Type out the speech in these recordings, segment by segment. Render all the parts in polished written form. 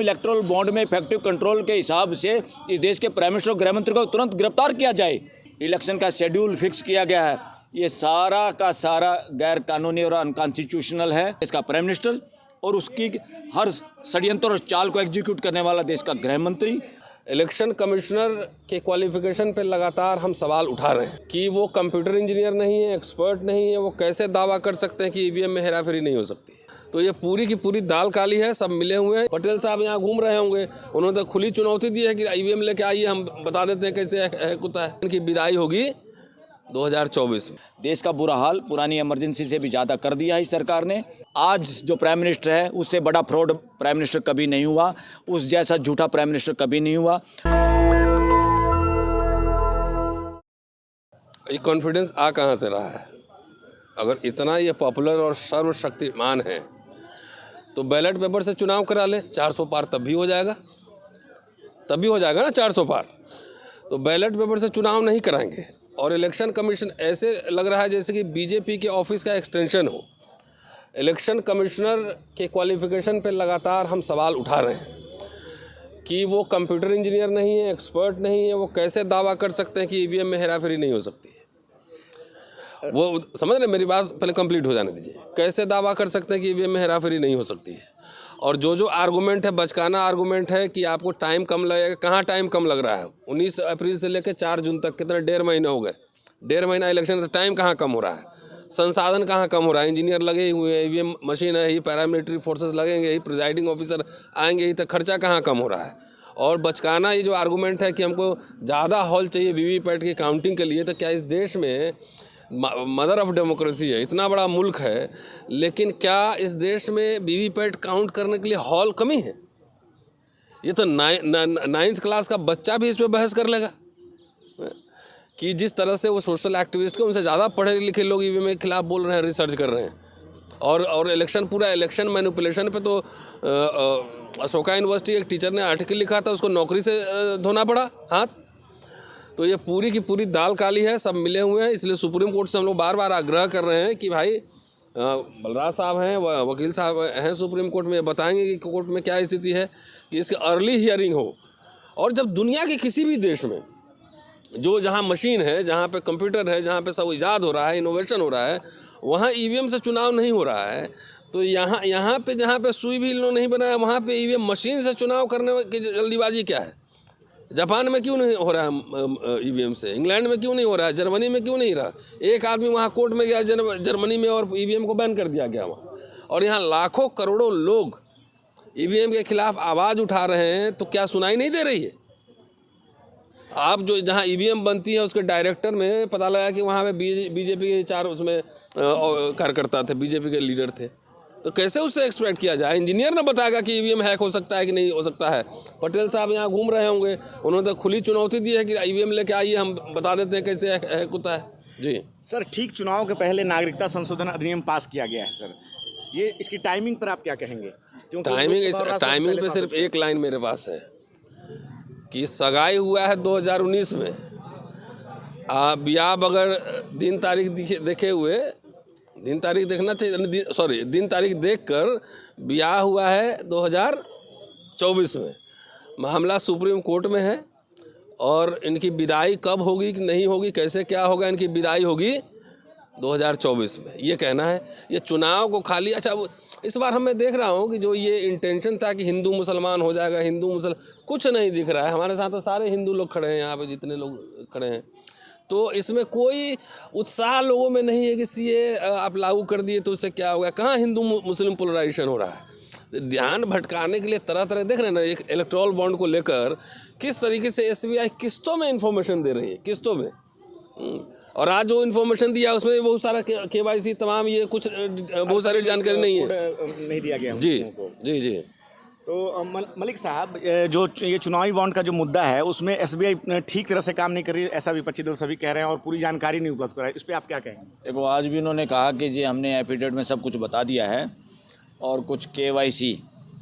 Electoral bond में effective control के हिसाब से इस देश के प्राइम मिनिस्टर और गृह मंत्री को तुरंत गिरफ्तार किया जाए। इलेक्शन का शेड्यूल फिक्स किया गया है, ये सारा का सारा गैर कानूनी और अनकॉन्स्टिट्यूशनल है। इसका प्राइम मिनिस्टर और उसकी हर षड्यंत्र और चाल को एग्जीक्यूट करने वाला देश का गृह मंत्री। इलेक्शन कमिश्नर के क्वालिफिकेशन पे लगातार हम सवाल उठा रहे हैं कि वो कंप्यूटर इंजीनियर नहीं है, एक्सपर्ट नहीं है, वो कैसे दावा कर सकते हैं कि ईवीएम में हेराफेरी नहीं हो सकती। तो ये पूरी की पूरी दाल काली है, सब मिले हुए हैं। पटेल साहब यहाँ घूम रहे होंगे, उन्होंने तो खुली चुनौती दी है कि ईवीएम लेके आइए, हम बता देते हैं कैसे होता है। इनकी विदाई होगी 2024 में। देश का बुरा हाल पुरानी इमरजेंसी से भी ज़्यादा कर दिया है इस सरकार ने। आज जो प्राइम मिनिस्टर है उससे बड़ा फ्रॉड प्राइम मिनिस्टर कभी नहीं हुआ, उस जैसा झूठा प्राइम मिनिस्टर कभी नहीं हुआ। ये कॉन्फिडेंस आ कहाँ से रहा है? अगर इतना ये पॉपुलर और सर्वशक्तिमान है तो बैलेट पेपर से चुनाव करा ले, 400 पार तब भी हो जाएगा, ना 400 पार। तो बैलेट पेपर से चुनाव नहीं कराएंगे। और इलेक्शन कमीशन ऐसे लग रहा है जैसे कि बीजेपी के ऑफिस का एक्सटेंशन हो। इलेक्शन कमिश्नर के क्वालिफिकेशन पे लगातार हम सवाल उठा रहे हैं कि वो कंप्यूटर इंजीनियर नहीं है, एक्सपर्ट नहीं है, वो कैसे दावा कर सकते हैं कि ईवीएम में हेराफेरी नहीं हो सकती है। वो समझ रहे, मेरी बात पहले कंप्लीट हो जाने दीजिए। कैसे दावा कर सकते हैं कि ईवीएम में हेराफेरी नहीं हो सकती है? और जो आर्गूमेंट है, बचकाना आर्गूमेंट है कि आपको टाइम कम लगेगा। कहाँ टाइम कम लग रहा है? 19 अप्रैल से लेकर 4 जून तक कितना 1.5 महीना हो गए। 1.5 महीना इलेक्शन, टाइम कहाँ कम हो रहा है? संसाधन कहाँ कम हो रहा है? इंजीनियर लगे हुए हैं, ईवीएम मशीन है ही, पैरामिलिट्री फोर्सेस लगेंगे ही, प्रिजाइडिंग ऑफिसर आएंगे ही, तो खर्चा कहाँ कम हो रहा है? और बचकाना ये जो आर्गूमेंट है कि हमको ज़्यादा हॉल चाहिए वीवीपैट की काउंटिंग के लिए, तो क्या इस देश में मदर ऑफ डेमोक्रेसी है, इतना बड़ा मुल्क है, लेकिन क्या इस देश में वीवीपैट काउंट करने के लिए हॉल कमी है? ये तो 9th क्लास का बच्चा भी इस पर बहस कर लेगा कि जिस तरह से वो सोशल एक्टिविस्ट को उनसे ज़्यादा पढ़े लिखे लोग ईवीएम के खिलाफ बोल रहे हैं, रिसर्च कर रहे हैं। और इलेक्शन, पूरा इलेक्शन मैनिपुलेशन पे तो अशोका यूनिवर्सिटी एक टीचर ने आर्टिकल लिखा था, उसको नौकरी से धोना पड़ा हाथ। तो ये पूरी की पूरी दाल काली है, सब मिले हुए हैं। इसलिए सुप्रीम कोर्ट से हम लोग बार बार आग्रह कर रहे हैं कि भाई बलराज साहब हैं, वकील साहब हैं सुप्रीम कोर्ट में, बताएंगे कि कोर्ट में क्या स्थिति है, कि इसकी अर्ली हियरिंग हो। और जब दुनिया के किसी भी देश में जहाँ मशीन है, जहाँ पे कंप्यूटर है, जहाँ पे सब इजाद हो रहा है, इनोवेशन हो रहा है, वहाँ ईवीएम से चुनाव नहीं हो रहा है। तो यहाँ पे जहाँ पे सुई भी इन लोग नहीं बनाया, वहाँ पे ईवीएम मशीन से चुनाव करने की जल्दीबाजी क्या है? जापान में क्यों नहीं हो रहा है ईवीएम से? इंग्लैंड में क्यों नहीं हो रहा है? जर्मनी में क्यों नहीं रहा? एक आदमी वहाँ कोर्ट में गया जर्मनी में और ईवीएम को बैन कर दिया गया वहाँ। और यहाँ लाखों करोड़ों लोग ईवीएम के खिलाफ आवाज़ उठा रहे हैं, तो क्या सुनाई नहीं दे रही है? आप जो जहाँ ईवीएम बनती है उसके डायरेक्टर में पता लगा कि वहाँ पे बीजेपी के 4 उसमें कार्यकर्ता थे, बीजेपी के लीडर थे। तो कैसे उससे एक्सपेक्ट किया जाए? इंजीनियर ने बताएगा कि ईवीएम हैक हो सकता है कि नहीं हो सकता है। पटेल साहब यहाँ घूम रहे होंगे, उन्होंने तो खुली चुनौती दी है कि ईवीएम लेके आइए, हम बता देते हैं कैसे हैक होता है। जी सर, ठीक चुनाव के पहले नागरिकता संशोधन अधिनियम पास किया गया है सर, ये इसकी टाइमिंग पर आप क्या कहेंगे? टाइमिंग पे सिर्फ एक लाइन मेरे पास है कि सगाई हुआ है 2019 में, ब्याह बगैर दिन तारीख देखे हुए, दिन तारीख देखना चाहिए, सॉरी दिन तारीख देखकर ब्याह हुआ है 2024 में। मामला सुप्रीम कोर्ट में है और इनकी विदाई कब होगी कि नहीं होगी, कैसे क्या होगा, इनकी विदाई होगी 2024 में, ये कहना है। ये चुनाव को खाली, अच्छा इस बार मैं देख रहा हूँ कि जो ये इंटेंशन था कि हिंदू मुसलमान हो जाएगा, कुछ नहीं दिख रहा है। हमारे साथ तो सारे हिंदू लोग खड़े हैं, यहाँ पे जितने लोग खड़े हैं, तो इसमें कोई उत्साह लोगों में नहीं है कि सीए आप लागू कर दिए तो उससे क्या होगा। कहाँ हिंदू मुस्लिम पोलराइजेशन हो रहा है? ध्यान भटकाने के लिए तरह तरह देख रहे हैं ना। एक इलेक्टोरल बॉन्ड को लेकर किस तरीके से एसबीआई किस्तों में इन्फॉर्मेशन दे रही है, किस्तों में। और आज जो इन्फॉर्मेशन दिया उसमें भी बहुत सारा केवाईसी तमाम, ये कुछ बहुत सारी जानकारी नहीं नहीं दिया गया। जी जी जी। तो मलिक साहब, जो ये चुनावी बॉन्ड का जो मुद्दा है उसमें एसबीआई ठीक तरह से काम नहीं कर रही है, ऐसा विपक्षी दल सभी कह रहे हैं, और पूरी जानकारी नहीं उपलब्ध करा है। इस पर आप क्या कहेंगे? देखो, आज भी उन्होंने कहा कि जी हमने एफिडेविट में सब कुछ बता दिया है और कुछ केवाईसी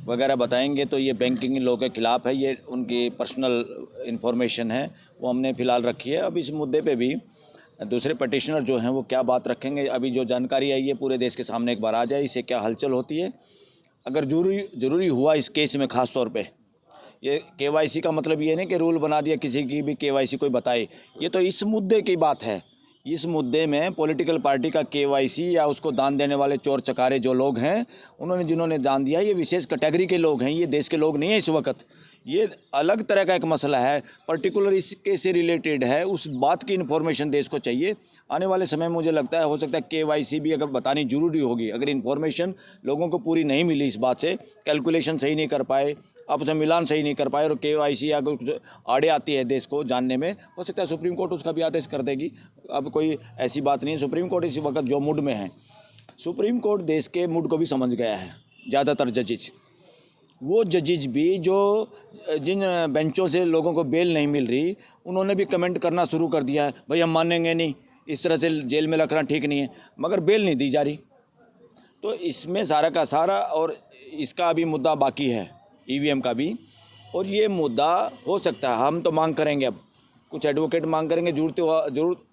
वगैरह बताएंगे तो ये बैंकिंग लॉ के खिलाफ है, ये उनकी पर्सनल इन्फॉर्मेशन है, वो हमने फ़िलहाल रखी है। अब इस मुद्दे पे भी दूसरे पटिशनर जो हैं वो क्या बात रखेंगे, अभी जो जानकारी आई है पूरे देश के सामने एक बार आ जाए, इससे क्या हलचल होती है। अगर ज़रूरी हुआ इस केस में ख़ास तौर पे, ये केवाईसी का मतलब ये नहीं कि रूल बना दिया किसी की भी केवाईसी कोई बताए, ये तो इस मुद्दे की बात है। इस मुद्दे में पॉलिटिकल पार्टी का केवाईसी या उसको दान देने वाले चोर चकारे जो लोग हैं, जिन्होंने दान दिया, ये विशेष कैटेगरी के लोग हैं, ये देश के लोग नहीं हैं इस वक्त। ये अलग तरह का एक मसला है, पर्टिकुलर इसके से रिलेटेड है, उस बात की इन्फॉर्मेशन देश को चाहिए। आने वाले समय में मुझे लगता है हो सकता है केवाईसी भी अगर बतानी ज़रूरी होगी, अगर इन्फॉर्मेशन लोगों को पूरी नहीं मिली इस बात से, कैलकुलेशन सही नहीं कर पाए, आपस में मिलान सही नहीं कर पाए और केवाईसी अगर कुछ आड़े आती है देश को जानने में, हो सकता है सुप्रीम कोर्ट उसका भी आदेश कर देगी। अब कोई ऐसी बात नहीं है, सुप्रीम कोर्ट इस वक्त जो मूड में है, सुप्रीम कोर्ट देश के मूड को भी समझ गया है। ज़्यादातर जजिज, वो जजिज भी जो जिन बेंचों से लोगों को बेल नहीं मिल रही, उन्होंने भी कमेंट करना शुरू कर दिया है, भाई हम मानेंगे नहीं, इस तरह से जेल में रखना ठीक नहीं है, मगर बेल नहीं दी जा रही। तो इसमें सारा का सारा, और इसका भी मुद्दा बाकी है ईवीएम का भी, और ये मुद्दा हो सकता है हम तो मांग करेंगे, अब कुछ एडवोकेट मांग करेंगे,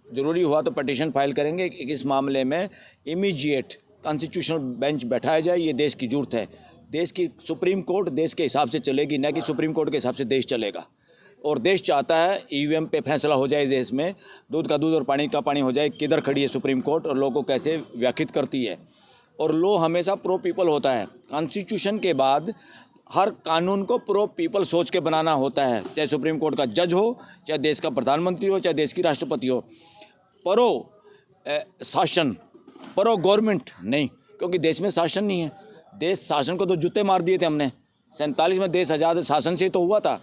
ज़रूरी हुआ तो पटिशन फाइल करेंगे कि इस मामले में इमीडिएट कॉन्स्टिट्यूशनल बेंच बैठाया जाए। ये देश की ज़रूरत है। देश की सुप्रीम कोर्ट देश के हिसाब से चलेगी, न कि सुप्रीम कोर्ट के हिसाब से देश चलेगा। और देश चाहता है ईवीएम पे फैसला हो जाए, देश में दूध का दूध और पानी का पानी हो जाए, किधर खड़ी है सुप्रीम कोर्ट और लॉ को कैसे व्याख्यात करती है। और लॉ हमेशा प्रो पीपल होता है। कॉन्स्टिट्यूशन के बाद हर कानून को प्रो पीपल सोच के बनाना होता है, चाहे सुप्रीम कोर्ट का जज हो, चाहे देश का प्रधानमंत्री हो, चाहे देश की राष्ट्रपति हो। परो शासन, परो गवर्नमेंट नहीं, क्योंकि देश में शासन नहीं है। देश शासन को तो जूते मार दिए थे हमने। 47 में देश आज़ाद शासन से तो हुआ था,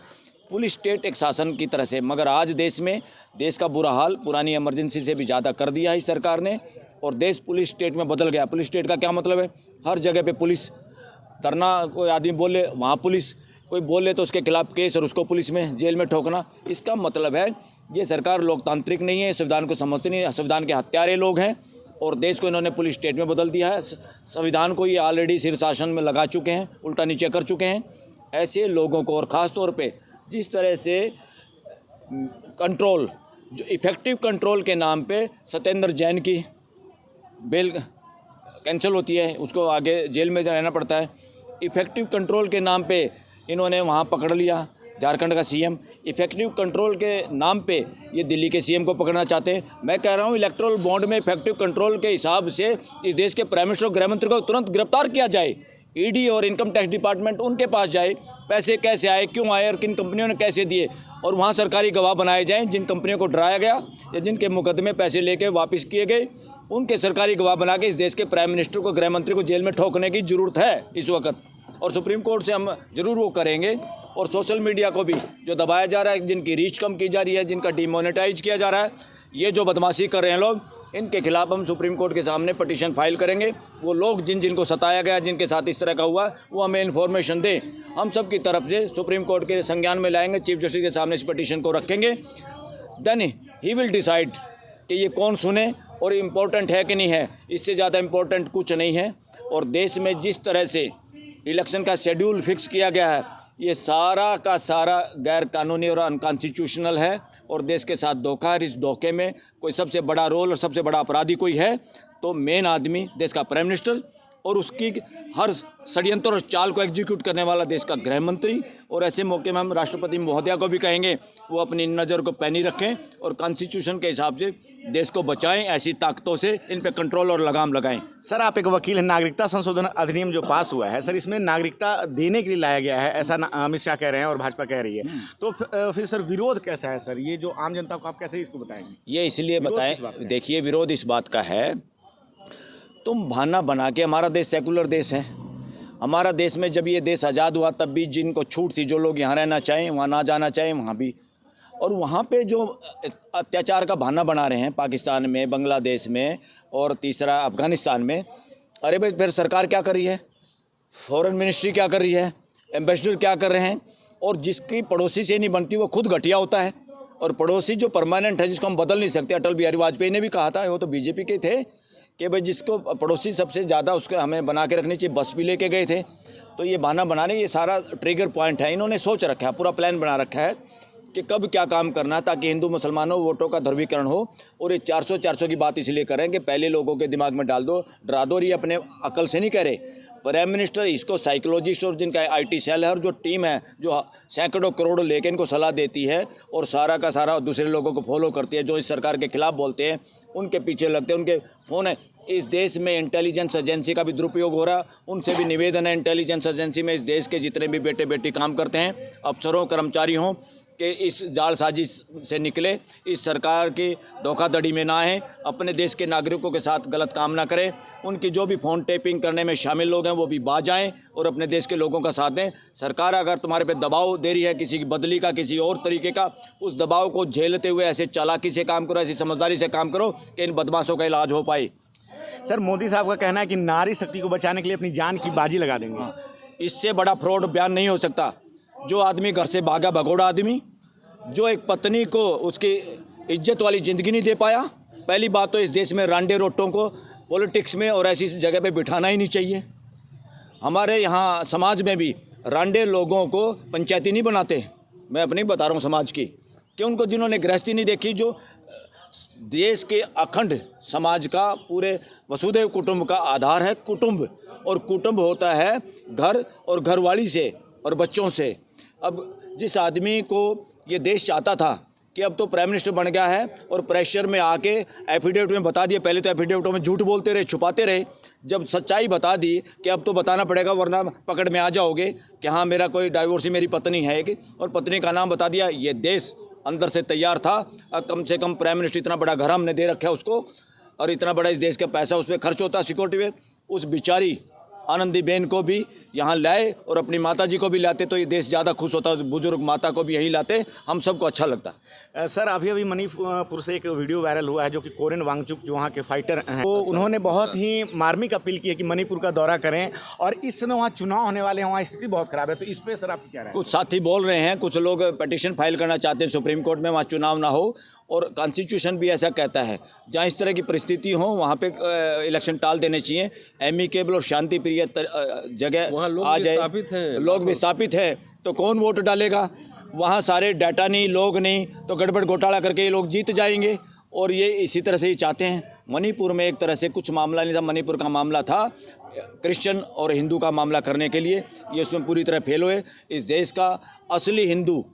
पुलिस स्टेट एक शासन की तरह से। मगर आज देश में देश का बुरा हाल पुरानी इमरजेंसी से भी ज़्यादा कर दिया है इस सरकार ने, और देश पुलिस स्टेट में बदल गया। पुलिस स्टेट का क्या मतलब है? हर जगह पे पुलिस, धरना कोई आदमी बोले वहाँ पुलिस, कोई बोले तो उसके खिलाफ केस और उसको पुलिस में जेल में ठोकना। इसका मतलब है ये सरकार लोकतांत्रिक नहीं है, संविधान को समझती नहीं है, संविधान के हत्यारे लोग हैं, और देश को इन्होंने पुलिस स्टेट में बदल दिया है। संविधान को ये ऑलरेडी सिर शासन में लगा चुके हैं, उल्टा नीचे कर चुके हैं। ऐसे लोगों को, और ख़ास तौर पे जिस तरह से कंट्रोल, जो इफ़ेक्टिव कंट्रोल के नाम पे सत्येंद्र जैन की बेल कैंसिल होती है, उसको आगे जेल में रहना पड़ता है। इफ़ेक्टिव कंट्रोल के नाम पे इन्होंने वहाँ पकड़ लिया झारखंड का सीएम। इफ़ेक्टिव कंट्रोल के नाम पे ये दिल्ली के सीएम को पकड़ना चाहते हैं। मैं कह रहा हूँ इलेक्टोरल बॉन्ड में इफेक्टिव कंट्रोल के हिसाब से इस देश के प्राइम मिनिस्टर और गृह मंत्री को तुरंत गिरफ्तार किया जाए। ईडी और इनकम टैक्स डिपार्टमेंट उनके पास जाए, पैसे कैसे आए, क्यों आए और किन कंपनियों ने कैसे दिए, और वहाँ सरकारी गवाह बनाए जाएं। जिन कंपनियों को डराया गया या जिनके मुकदमे पैसे लेके वापस किए गए, उनके सरकारी गवाह बना के इस देश के प्राइम मिनिस्टर को, गृह मंत्री को जेल में ठोकने की ज़रूरत है इस वक्त। और सुप्रीम कोर्ट से हम ज़रूर वो करेंगे। और सोशल मीडिया को भी जो दबाया जा रहा है, जिनकी रीच कम की जा रही है, जिनका डिमोनेटाइज किया जा रहा है, ये जो बदमाशी कर रहे हैं लोग, इनके खिलाफ हम सुप्रीम कोर्ट के सामने पटिशन फाइल करेंगे। वो लोग जिनको सताया गया, जिनके साथ इस तरह का हुआ, वो हमें इन्फॉर्मेशन दें। हम सब की तरफ से सुप्रीम कोर्ट के संज्ञान में लाएंगे, चीफ जस्टिस के सामने इस पटिशन को रखेंगे। देन ही विल डिसाइड कि ये कौन सुने और इम्पोर्टेंट है कि नहीं है। इससे ज़्यादा इम्पोर्टेंट कुछ नहीं है। और देश में जिस तरह से इलेक्शन का शेड्यूल फिक्स किया गया है, ये सारा का सारा गैर कानूनी और अनकॉन्स्टिट्यूशनल है, और देश के साथ धोखा है। इस धोखे में कोई सबसे बड़ा रोल और सबसे बड़ा अपराधी कोई है तो मेन आदमी देश का प्राइम मिनिस्टर, और उसकी हर षड्यंत्र और चाल को एग्जीक्यूट करने वाला देश का गृह मंत्री। और ऐसे मौके में हम राष्ट्रपति महोदया को भी कहेंगे वो अपनी नज़र को पैनी रखें और कॉन्स्टिट्यूशन के हिसाब से देश को बचाएं, ऐसी ताकतों से इन पे कंट्रोल और लगाम लगाएं। सर, आप एक वकील हैं। नागरिकता संशोधन अधिनियम जो पास हुआ है सर, इसमें नागरिकता देने के लिए लाया गया है, ऐसा अमित शाह कह रहे हैं और भाजपा कह रही है। तो फिर सर विरोध कैसा है सर? ये जो आम जनता को आप कैसे इसको बताएंगे? ये इसलिए बताएं, देखिए विरोध इस बात का है, तुम बहाना बना के, हमारा देश सेकुलर देश है। हमारा देश में जब ये देश आज़ाद हुआ तब भी जिनको छूट थी, जो लोग यहाँ रहना चाहें, वहाँ ना जाना चाहें, वहाँ भी। और वहाँ पे जो अत्याचार का बहाना बना रहे हैं पाकिस्तान में, बांग्लादेश में और तीसरा अफ़गानिस्तान में, अरे भाई फिर सरकार क्या कर रही है, फॉरेन मिनिस्ट्री क्या कर रही है, एम्बेसडर क्या कर रहे हैं? और जिसकी पड़ोसी से नहीं बनती वो खुद घटिया होता है। और पड़ोसी जो परमानेंट है, जिसको हम बदल नहीं सकते, अटल बिहारी वाजपेयी ने भी कहा था, वो तो बीजेपी के थे, कि भाई जिसको पड़ोसी सबसे ज़्यादा उसको हमें बना के रखनी चाहिए। बस भी लेके गए थे। तो ये बहाना बनाने, ये सारा ट्रिगर पॉइंट है। इन्होंने सोच रखा है, पूरा प्लान बना रखा है कि कब क्या काम करना है ताकि हिंदू मुसलमानों वोटों का ध्रुवीकरण हो। और ये 400 की बात इसलिए करें कि पहले लोगों के दिमाग में डाल दो, डरा दो। और ये अपने अकल से नहीं कह रहे, प्राइम मिनिस्टर इसको साइकोलॉजिस्ट और जिनका आईटी सेल है और जो टीम है जो सैकड़ों करोड़ों लेके इनको सलाह देती है और सारा का सारा दूसरे लोगों को फॉलो करती है, जो इस सरकार के खिलाफ बोलते हैं उनके पीछे लगते हैं, उनके फ़ोन है। इस देश में इंटेलिजेंस एजेंसी का भी दुरुपयोग हो रहा है। उनसे भी निवेदन है, इंटेलिजेंस एजेंसी में इस देश के जितने भी बेटे बेटी काम करते हैं, अफसरों कर्मचारी हों, कि इस जालसाजी से निकले, इस सरकार की धोखाधड़ी में ना आए, अपने देश के नागरिकों के साथ गलत काम ना करें। उनकी जो भी फ़ोन टेपिंग करने में शामिल लोग हैं वो भी बाज आएँ और अपने देश के लोगों का साथ दें। सरकार अगर तुम्हारे पे दबाव दे रही है किसी की बदली का, किसी और तरीके का, उस दबाव को झेलते हुए ऐसे चालाकी से काम करो, ऐसी समझदारी से काम करो कि इन बदमाशों का इलाज हो पाए। सर, मोदी साहब का कहना है कि नारी शक्ति को बचाने के लिए अपनी जान की बाजी लगा देंगे। इससे बड़ा फ्रॉड बयान नहीं हो सकता। जो आदमी घर से भागा भगोड़ा आदमी, जो एक पत्नी को उसकी इज्जत वाली ज़िंदगी नहीं दे पाया। पहली बात तो इस देश में रांडे रोटों को पॉलिटिक्स में और ऐसी जगह पे बिठाना ही नहीं चाहिए। हमारे यहाँ समाज में भी रांडे लोगों को पंचायती नहीं बनाते। मैं अपनी बता रहा हूँ समाज की, कि उनको जिन्होंने गृहस्थी नहीं देखी, जो देश के अखंड समाज का पूरे वसुधैव कुटुंब का आधार है कुटुंब, और कुटुंब होता है घर और घरवाली से और बच्चों से। अब जिस आदमी को ये देश चाहता था कि अब तो प्राइम मिनिस्टर बन गया है और प्रेशर में आके एफिडेविट में बता दिए, पहले तो एफिडेविटों में झूठ बोलते रहे, छुपाते रहे, जब सच्चाई बता दी कि अब तो बताना पड़ेगा वरना पकड़ में आ जाओगे कि हाँ मेरा कोई डाइवोर्सी मेरी पत्नी है, कि और पत्नी का नाम बता दिया, ये देश अंदर से तैयार था। कम से कम प्राइम मिनिस्टर इतना बड़ा घर हमने दे रखा है उसको, और इतना बड़ा इस देश का पैसा उस पर खर्च होता है सिक्योरिटी में। उस बेचारी आनंदीबेन को भी यहाँ लाए और अपनी माता जी को भी लाते तो ये देश ज़्यादा खुश होता। बुजुर्ग माता को भी यहीं लाते, हम सबको अच्छा लगता। सर, अभी मणिपुर से एक वीडियो वायरल हुआ है जो कि कोरेन वांगचुक जो वहाँ के फाइटर हैं, तो उन्होंने बहुत ही मार्मिक अपील की है कि मणिपुर का दौरा करें, और इस समय वहाँ चुनाव होने वाले हैं, वहाँ स्थिति बहुत खराब है। तो इस पर सर आप क्या राय? कुछ साथी बोल रहे हैं, कुछ लोग पिटीशन फाइल करना चाहते हैं सुप्रीम कोर्ट में, वहाँ चुनाव ना हो, और कॉन्स्टिट्यूशन भी ऐसा कहता है जहाँ इस तरह की परिस्थिति हो वहाँ पे इलेक्शन टाल देने चाहिए। एमिकेबल और शांति प्रिय जगह आ जाए, लोग विस्थापित हैं तो कौन वोट डालेगा? वहाँ सारे डाटा नहीं, लोग नहीं, तो गड़बड़ घोटाला करके ये लोग जीत जाएंगे, और ये इसी तरह से ही चाहते हैं। मणिपुर में एक तरह से कुछ मामला नहीं था, मणिपुर का मामला था क्रिश्चियन और हिंदू का मामला करने के लिए, ये उसमें पूरी तरह फेल हुए। इस देश का असली हिंदू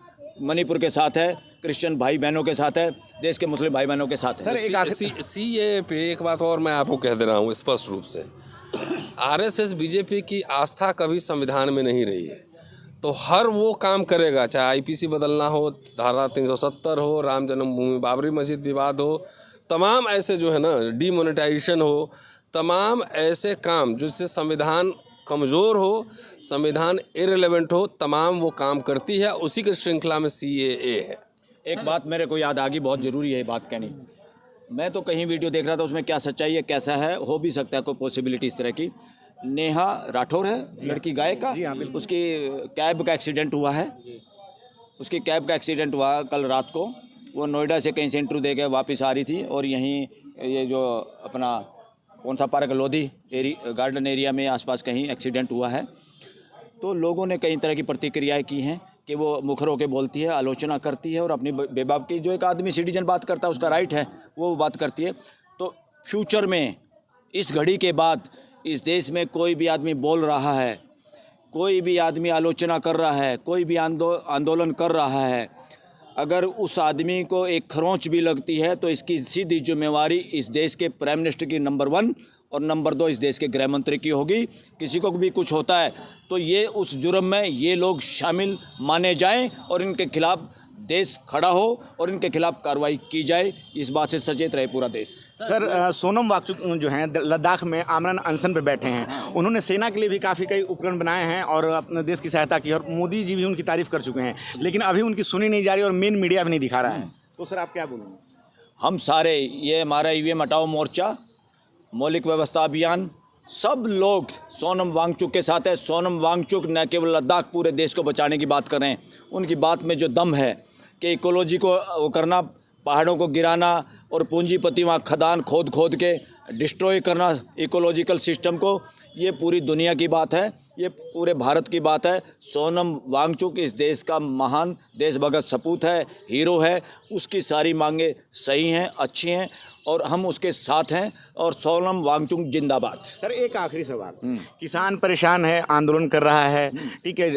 मणिपुर के साथ है, क्रिश्चियन भाई बहनों के साथ है, देश के मुस्लिम भाई बहनों के साथ है। सर, एक सीए पे एक बात और मैं आपको कह दे रहा हूँ स्पष्ट रूप से, आरएसएस बीजेपी की आस्था कभी संविधान में नहीं रही है। तो हर वो काम करेगा, चाहे आईपीसी बदलना हो, धारा 370 हो, राम जन्मभूमि बाबरी मस्जिद विवाद हो, तमाम ऐसे जो है ना डीमोनेटाइजेशन हो, तमाम ऐसे काम जिससे संविधान कमज़ोर हो, संविधान इररिलेवेंट हो, तमाम वो काम करती है। उसी के श्रृंखला में सीएए है। एक बात मेरे को याद आ गई, बहुत ज़रूरी है ये बात कहनी। मैं तो कहीं वीडियो देख रहा था, उसमें क्या सच्चाई है कैसा है, हो भी सकता है कोई पॉसिबिलिटी इस तरह की। नेहा राठौर है लड़की गायक का, उसकी कैब का एक्सीडेंट हुआ है, उसकी कैब का एक्सीडेंट हुआ कल रात को। वो नोएडा से कहीं से इंटरव्यू दे के वापस आ रही थी, और यहीं ये जो अपना कौन सा पार्क, लोधी गार्डन एरिया में आसपास कहीं एक्सीडेंट हुआ है। तो लोगों ने कई तरह की प्रतिक्रियाएं की हैं कि वो मुखर होकर बोलती है, आलोचना करती है, और अपनी बेबाब की, जो एक आदमी सिटीजन बात करता है उसका राइट है, वो बात करती है। तो फ्यूचर में इस घड़ी के बाद इस देश में कोई भी आदमी बोल रहा है, कोई भी आदमी आलोचना कर रहा है, कोई भी आंदोलन कर रहा है, अगर उस आदमी को एक खरोंच भी लगती है तो इसकी सीधी जिम्मेवारी इस देश के प्राइम मिनिस्टर की नंबर 1 और नंबर 2 इस देश के गृह मंत्री की होगी। किसी को भी कुछ होता है तो ये उस जुर्म में ये लोग शामिल माने जाएं, और इनके खिलाफ देश खड़ा हो और इनके खिलाफ कार्रवाई की जाए। इस बात से सचेत रहे पूरा देश। सर, सोनम वांगचुक जो हैं लद्दाख में आमरण अनशन पर बैठे हैं, उन्होंने सेना के लिए भी काफ़ी कई उपकरण बनाए हैं और अपने देश की सहायता की, और मोदी जी भी उनकी तारीफ कर चुके हैं, लेकिन अभी उनकी सुनी नहीं जा रही और मेन मीडिया भी नहीं दिखा रहा है। तो सर आप क्या बोलेंगे? हम सारे, ये हमारा ईवीएम हटाओ मोर्चा, मौलिक व्यवस्था अभियान, सब लोग सोनम वांगचुक के साथ है। सोनम वांगचुक न केवल लद्दाख, पूरे देश को बचाने की बात कर रहे हैं। उनकी बात में जो दम है कि इकोलॉजी को वो करना, पहाड़ों को गिराना, और पूंजीपति वहाँ खदान खोद खोद के डिस्ट्रॉय करना इकोलॉजिकल सिस्टम को, ये पूरी दुनिया की बात है, ये पूरे भारत की बात है। सोनम वांगचुक इस देश का महान देशभक्त सपूत है, हीरो है, उसकी सारी मांगे सही हैं, अच्छी हैं और हम उसके साथ हैं। और सोनम वांगचुक जिंदाबाद। सर एक आखिरी सवाल, किसान परेशान है, आंदोलन कर रहा है, ठीक है,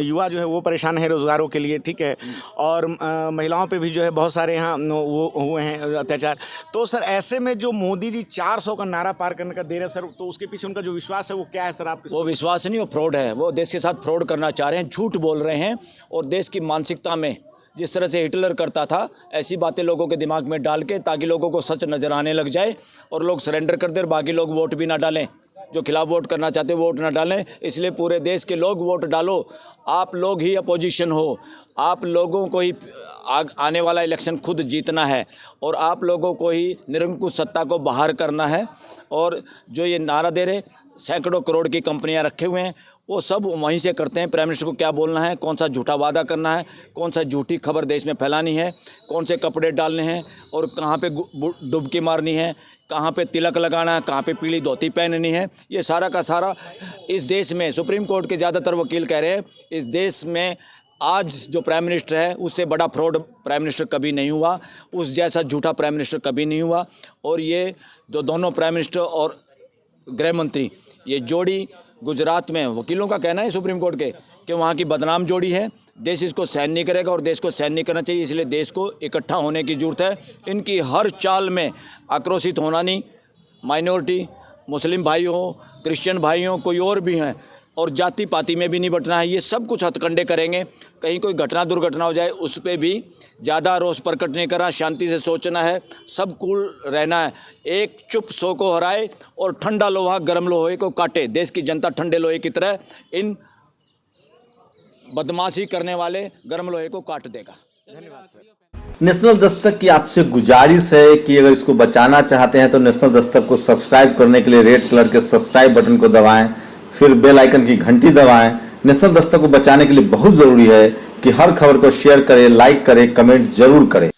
युवा जो है वो परेशान है रोजगारों के लिए, ठीक है, और महिलाओं पे भी जो है बहुत सारे यहाँ वो हुए हैं अत्याचार। तो सर ऐसे में जो मोदी जी 400 का नारा पार करने का दे रहे हैं सर, तो उसके पीछे उनका जो विश्वास है वो क्या है सर? आप वो विश्वास नहीं, वो फ्रॉड है। वो देश के साथ फ्रॉड करना चाह रहे हैं, झूठ बोल रहे हैं और देश की मानसिकता में जिस तरह से हिटलर करता था ऐसी बातें लोगों के दिमाग में डाल के, ताकि लोगों को सच नज़र आने लग जाए और लोग सरेंडर कर दें और बाकी लोग वोट भी ना डालें, जो खिलाफ वोट करना चाहते वोट ना डालें। इसलिए पूरे देश के लोग वोट डालो, आप लोग ही अपोजिशन हो, आप लोगों को ही आने वाला इलेक्शन खुद जीतना है और आप लोगों को ही निरंकुश सत्ता को बाहर करना है। और जो ये नारा दे रहे सैकड़ों करोड़ की कंपनियां रखे हुए हैं, वो सब वहीं से करते हैं। प्राइम मिनिस्टर को क्या बोलना है, कौन सा झूठा वादा करना है, कौन सा झूठी खबर देश में फैलानी है, कौन से कपड़े डालने हैं और कहाँ पे डुबकी मारनी है, कहाँ पे तिलक लगाना है, कहाँ पे पीली धोती पहननी है, ये सारा का सारा इस देश में सुप्रीम कोर्ट के ज़्यादातर वकील कह रहे हैं इस देश में आज जो प्राइम मिनिस्टर है उससे बड़ा फ्रॉड प्राइम मिनिस्टर कभी नहीं हुआ, उस जैसा झूठा प्राइम मिनिस्टर कभी नहीं हुआ। और ये जो दोनों प्राइम मिनिस्टर और गृह मंत्री ये जोड़ी गुजरात में, वकीलों का कहना है सुप्रीम कोर्ट के कि वहाँ की बदनाम जोड़ी है, देश इसको सहन नहीं करेगा और देश को सहन नहीं करना चाहिए। इसलिए देश को इकट्ठा होने की ज़रूरत है। इनकी हर चाल में आक्रोशित होना नहीं, माइनॉरिटी मुस्लिम भाई हो, क्रिश्चियन भाई हो, कोई और भी हैं, और जाति पाति में भी नहीं बटना है। ये सब कुछ हथकंडे करेंगे, कहीं कोई घटना दुर्घटना हो जाए उस पर भी ज़्यादा रोष प्रकट नहीं करना, शांति से सोचना है, सब कूल रहना है। एक चुप सौ को हराए और ठंडा लोहा गर्म लोहे को काटे। देश की जनता ठंडे लोहे की तरह इन बदमाशी करने वाले गर्म लोहे को काट देगा। धन्यवाद सर। नेशनल दस्तक की आपसे गुजारिश है कि अगर इसको बचाना चाहते हैं तो नेशनल दस्तक को सब्सक्राइब करने के लिए रेड कलर के सब्सक्राइब बटन को दबाएं, फिर बेल आइकन की घंटी दबाएं। नेशनल दस्तक को बचाने के लिए बहुत जरूरी है कि हर खबर को शेयर करें, लाइक करें, कमेंट जरूर करें।